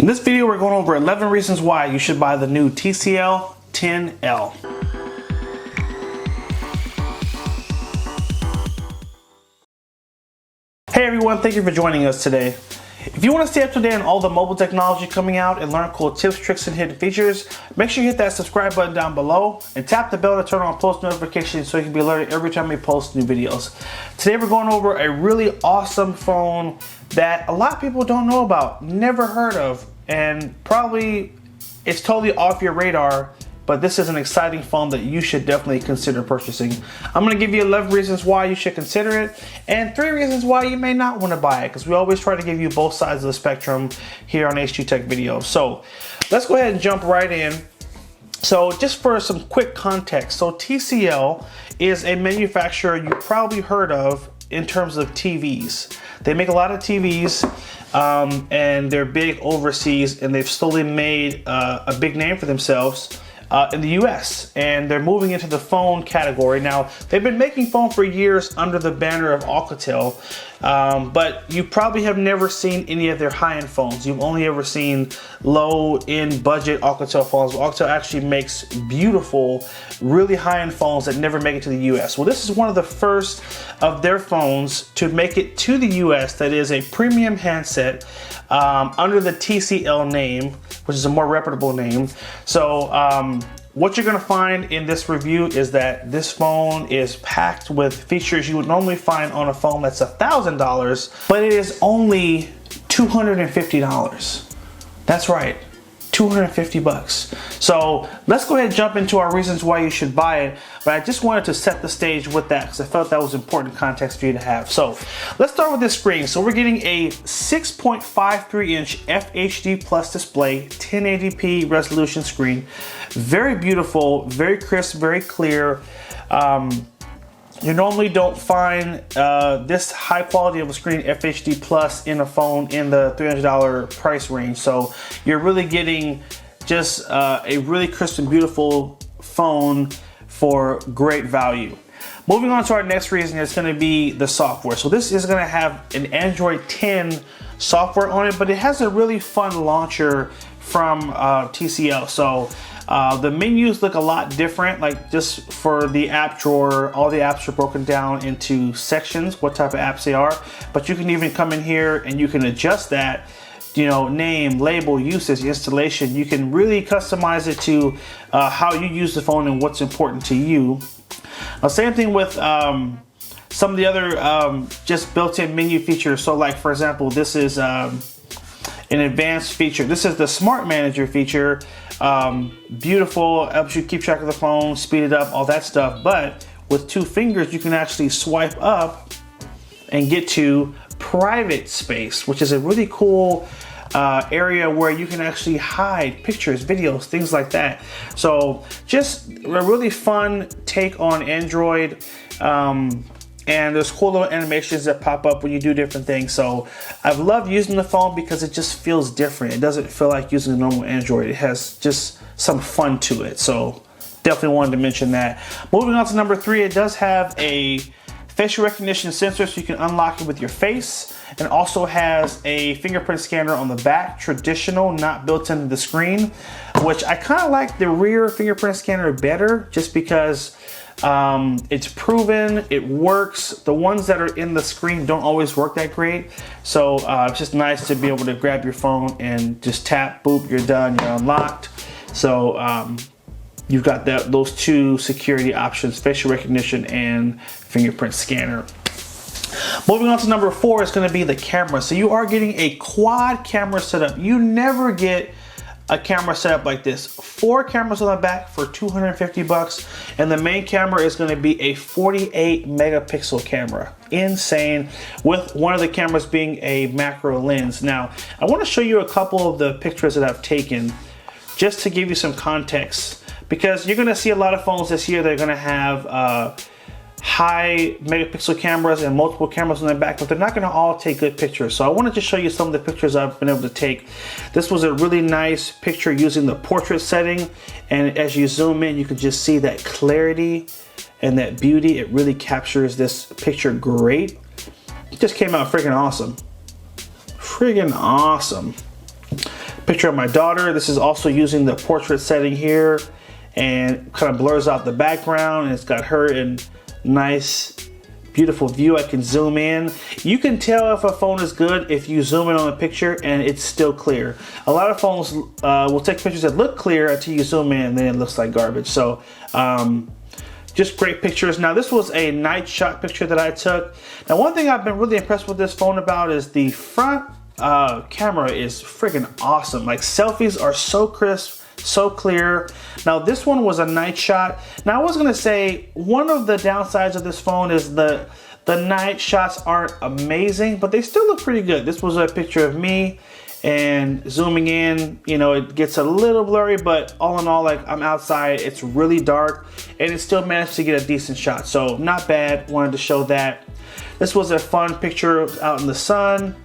In this video, we're going over 11 reasons why you should buy the new TCL 10L. Hey everyone, thank you for joining us today. If you want to stay up to date on all the mobile technology coming out and learn cool tips, tricks, and hidden features, make sure you hit that subscribe button down below and tap the bell to turn on post notifications so you can be alerted every time we post new videos. Today we're going over a really awesome phone that a lot of people don't know about, never heard of, and probably it's totally off your radar, but this is an exciting phone that you should definitely consider purchasing. I'm going to give you 11 reasons why you should consider it and 3 reasons why you may not want to buy it, because we always try to give you both sides of the spectrum here on H2TechVideos. So let's go ahead and jump right in. So just for some quick context, so TCL is a manufacturer you probably heard of in terms of TVs. They make a lot of TVs and they're big overseas, and they've slowly made a big name for themselves in the US, and they're moving into the phone category. Now, they've been making phone for years under the banner of Alcatel, but you probably have never seen any of their high-end phones. You've only ever seen low-end budget Alcatel phones. Alcatel actually makes beautiful, really high-end phones that never make it to the US. Well, this is one of the first of their phones to make it to the US that is a premium handset under the TCL name, which is a more reputable name. So what you're gonna find in this review is that this phone is packed with features you would normally find on a phone that's $1,000, but it is only $250. That's right, 250 bucks. So let's go ahead and jump into our reasons why you should buy it. But I just wanted to set the stage with that because I felt that was important context for you to have. So let's start with this screen. So we're getting a 6.53-inch FHD Plus display, 1080p resolution screen. Very beautiful, very crisp, very clear. You normally don't find this high quality of a screen, FHD Plus, in a phone in the $300 price range. So you're really getting just a really crisp and beautiful phone for great value. Moving on to our next reason is going to be the software. So this is going to have an Android 10 software on it, but it has a really fun launcher from TCL. So the menus look a lot different, like just for the app drawer, all the apps are broken down into sections, what type of apps they are. But you can even come in here and you can adjust that, you know, name, label, usage, installation. You can really customize it to how you use the phone and what's important to you. Same thing with some of the other just built-in menu features. So like, for example, this is an advanced feature. This is the Smart Manager feature. Beautiful, helps you keep track of the phone, speed it up, all that stuff. But with 2 fingers, you can actually swipe up and get to private space, which is a really cool area where you can actually hide pictures, videos, things like that. So just a really fun take on Android. And there's cool little animations that pop up when you do different things. So I've loved using the phone because it just feels different. It doesn't feel like using a normal Android. It has just some fun to it. So definitely wanted to mention that. Moving on to number 3, it does have a facial recognition sensor, so you can unlock it with your face, and also has a fingerprint scanner on the back, traditional, not built into the screen, which I kind of like the rear fingerprint scanner better just because it's proven, it works. The ones that are in the screen don't always work that great. So it's just nice to be able to grab your phone and just tap, boop, you're done, you're unlocked. So you've got those 2 security options, facial recognition and fingerprint scanner. Moving on to number 4 is going to be the camera. So you are getting a quad camera setup. You never get a camera setup like this. 4 cameras on the back for 250 bucks, and the main camera is going to be a 48 megapixel camera. Insane, with one of the cameras being a macro lens. Now, I want to show you a couple of the pictures that I've taken just to give you some context, because you're going to see a lot of phones this year that are going to have high megapixel cameras and multiple cameras on the back, but they're not going to all take good pictures. So I wanted to show you some of the pictures I've been able to take. This was a really nice picture using the portrait setting, and as you zoom in, you can just see that clarity and that beauty. It really captures this picture great. It just came out freaking awesome. Friggin' awesome. Picture of my daughter. This is also using the portrait setting here, and kind of blurs out the background, and it's got her in nice, beautiful view. I can zoom in. You can tell if a phone is good if you zoom in on a picture and it's still clear. A lot of phones will take pictures that look clear until you zoom in and then it looks like garbage. So just great pictures. Now this was a night shot picture that I took. Now one thing I've been really impressed with this phone about is the front camera is freaking awesome. Like selfies are so crisp, so clear. Now this one was a night shot. Now I was gonna say one of the downsides of this phone is the night shots aren't amazing, but they still look pretty good. This was a picture of me, and zooming in, you know, it gets a little blurry, but all in all, like I'm outside, it's really dark, and it still managed to get a decent shot. So not bad, wanted to show that. This was a fun picture out in the sun,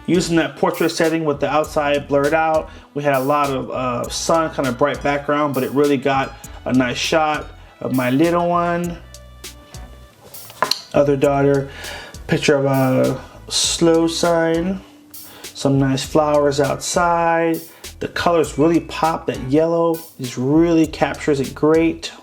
using that portrait setting with the outside blurred out. We had a lot of sun, kind of bright background, but it really got a nice shot of my little one. Other daughter, picture of a slow sign, some nice flowers outside. The colors really pop. That yellow just really captures it great.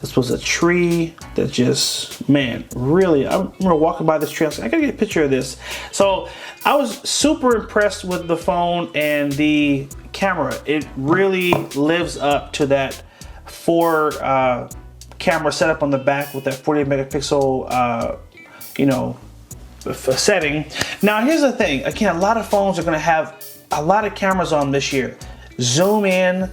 This was a tree that just, man, really, I remember walking by this tree, I was like, I gotta get a picture of this. So I was super impressed with the phone and the camera. It really lives up to that 4 camera setup on the back with that 48 megapixel, you know, setting. Now here's the thing, again, a lot of phones are gonna have a lot of cameras on this year. Zoom in,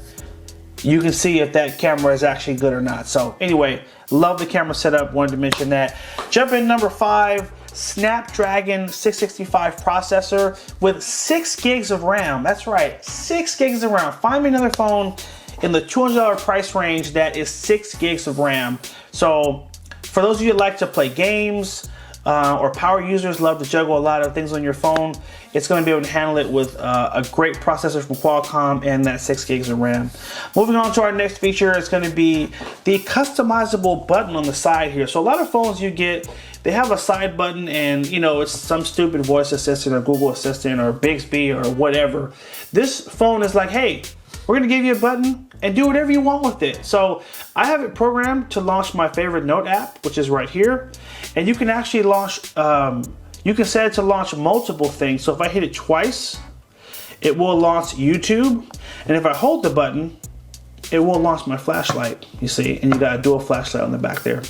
you can see if that camera is actually good or not. So anyway, love the camera setup, wanted to mention that. Jump in number 5, Snapdragon 665 processor with 6 gigs of RAM. That's right, 6 gigs of RAM. Find me another phone in the $200 price range that is 6 gigs of RAM. So for those of you that like to play games, or power users, love to juggle a lot of things on your phone, it's going to be able to handle it with a great processor from Qualcomm and that 6 gigs of RAM. Moving on to our next feature, it's going to be the customizable button on the side here. So a lot of phones you get, they have a side button, and you know, it's some stupid voice assistant or Google Assistant or Bixby or whatever. This phone is like, hey, we're going to give you a button and do whatever you want with it. So I have it programmed to launch my favorite note app, which is right here. And you can actually launch, you can set it to launch multiple things. So if I hit it twice, it will launch YouTube. And if I hold the button, it will launch my flashlight, you see, and you got a dual flashlight on the back there.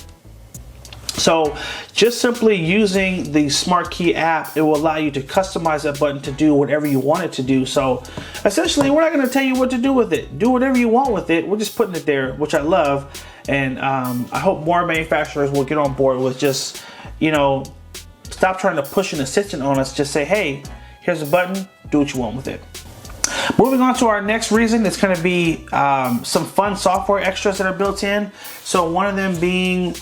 So just simply using the Smart Key app, it will allow you to customize that button to do whatever you want it to do. So essentially, we're not going to tell you what to do with it. Do whatever you want with it. We're just putting it there, which I love. And I hope more manufacturers will get on board with just, you know, stop trying to push an assistant on us. Just say, hey, here's a button, do what you want with it. Moving on to our next reason, it's going to be some fun software extras that are built in. So one of them being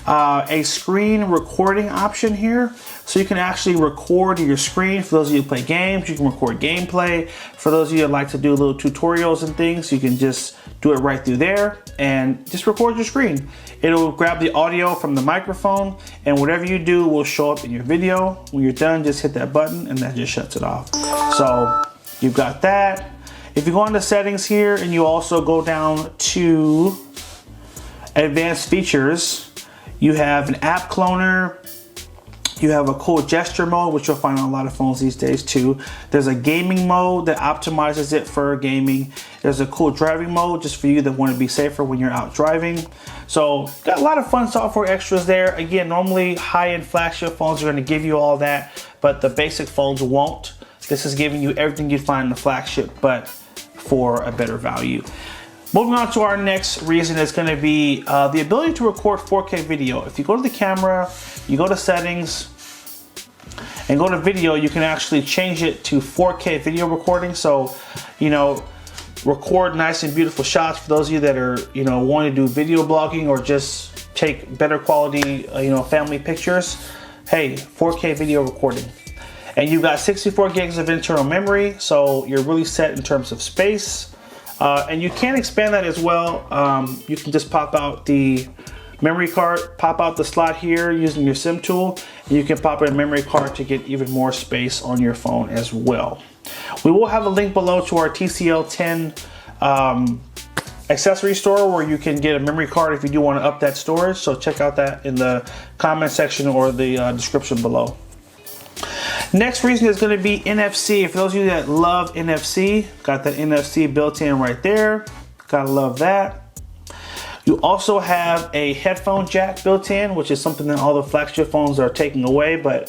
a screen recording option here. So you can actually record your screen. For those of you who play games, you can record gameplay. For those of you that like to do little tutorials and things, you can just do it right through there and just record your screen. It'll grab the audio from the microphone, and whatever you do will show up in your video. When you're done, just hit that button and that just shuts it off. So you've got that. If you go into settings here and you also go down to advanced features, you have an app cloner, you have a cool gesture mode, which you'll find on a lot of phones these days too. There's a gaming mode that optimizes it for gaming. There's a cool driving mode just for you that want to be safer when you're out driving. So got a lot of fun software extras there. Again, normally high-end flagship phones are going to give you all that, but the basic phones won't. This is giving you everything you'd find in the flagship, but for a better value. Moving on to our next reason is going to be the ability to record 4K video. If you go to the camera, you go to settings, and go to video, you can actually change it to 4K video recording. So, you know, record nice and beautiful shots for those of you that are, you know, wanting to do video blogging or just take better quality, you know, family pictures. Hey, 4K video recording. And you've got 64 gigs of internal memory, so you're really set in terms of space. And you can expand that as well. You can just pop out the memory card, pop out the slot here using your SIM tool, and you can pop in a memory card to get even more space on your phone as well. We will have a link below to our TCL 10 accessory store where you can get a memory card if you do want to up that storage. So check out that in the comment section or the description below. Next reason is going to be NFC. For those of you that love NFC, got that NFC built in right there. Gotta love that. You also have a headphone jack built in, which is something that all the flagship phones are taking away, but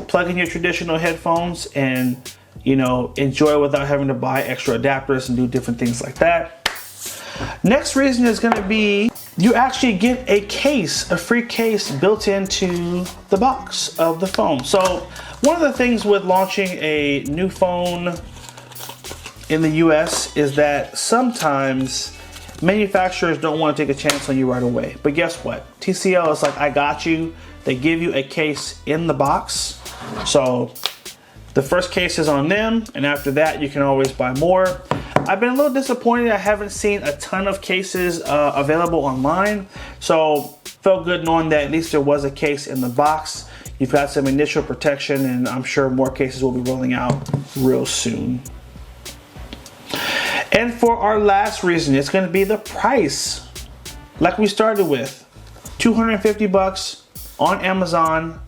plug in your traditional headphones and, you know, enjoy without having to buy extra adapters and do different things like that. Next reason is going to be you actually get a case, a free case built into the box of the phone. So one of the things with launching a new phone in the US is that sometimes manufacturers don't want to take a chance on you right away. But guess what? TCL is like, I got you. They give you a case in the box. So the first case is on them, and after that you can always buy more. I've been a little disappointed I haven't seen a ton of cases available online. So felt good knowing that at least there was a case in the box. You've got some initial protection, and I'm sure more cases will be rolling out real soon. And for our last reason, it's going to be the price. Like we started with, 250 bucks on Amazon,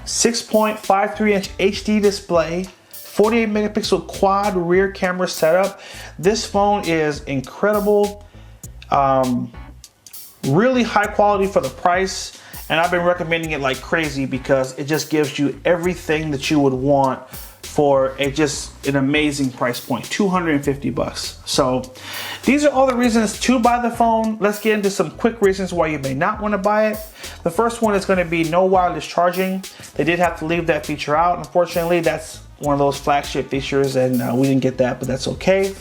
6.53 inch HD display, 48 megapixel quad rear camera setup. This phone is incredible, really high quality for the price, and I've been recommending it like crazy because it just gives you everything that you would want for just an amazing price point, 250 bucks. So these are all the reasons to buy the phone. Let's get into some quick reasons why you may not want to buy it. The first one is going to be no wireless charging. They did have to leave that feature out. Unfortunately, that's one of those flagship features, and we didn't get that, but that's okay.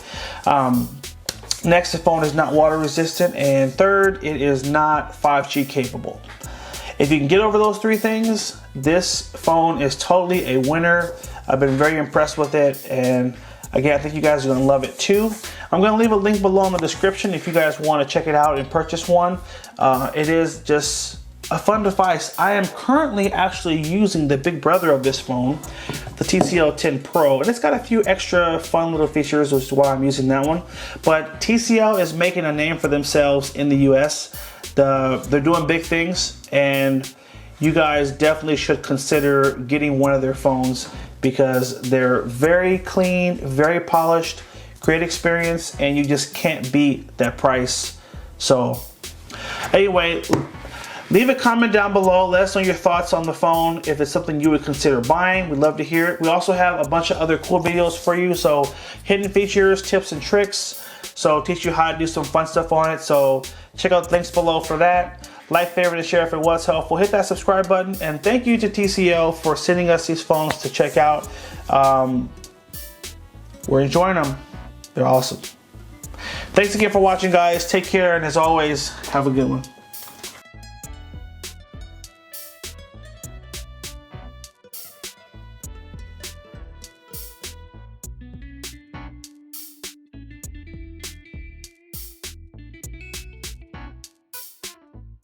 Next, the phone is not water resistant, and third, it is not 5G capable. If you can get over those three things, this phone is totally a winner. I've been very impressed with it, and again, I think you guys are gonna love it too. I'm gonna leave a link below in the description if you guys wanna check it out and purchase one. It is just a fun device. I am currently actually using the big brother of this phone, the TCL 10 Pro, and it's got a few extra fun little features, which is why I'm using that one. But TCL is making a name for themselves in the US. They're doing big things, and you guys definitely should consider getting one of their phones because they're very clean, very polished, great experience, and you just can't beat that price. So anyway, leave a comment down below. Let us know your thoughts on the phone. If it's something you would consider buying, we'd love to hear it. We also have a bunch of other cool videos for you. So hidden features, tips and tricks. So teach you how to do some fun stuff on it. So check out the links below for that. Like, favorite, and share if it was helpful. Hit that subscribe button. And thank you to TCL for sending us these phones to check out. We're enjoying them. They're awesome. Thanks again for watching, guys. Take care, and as always, have a good one.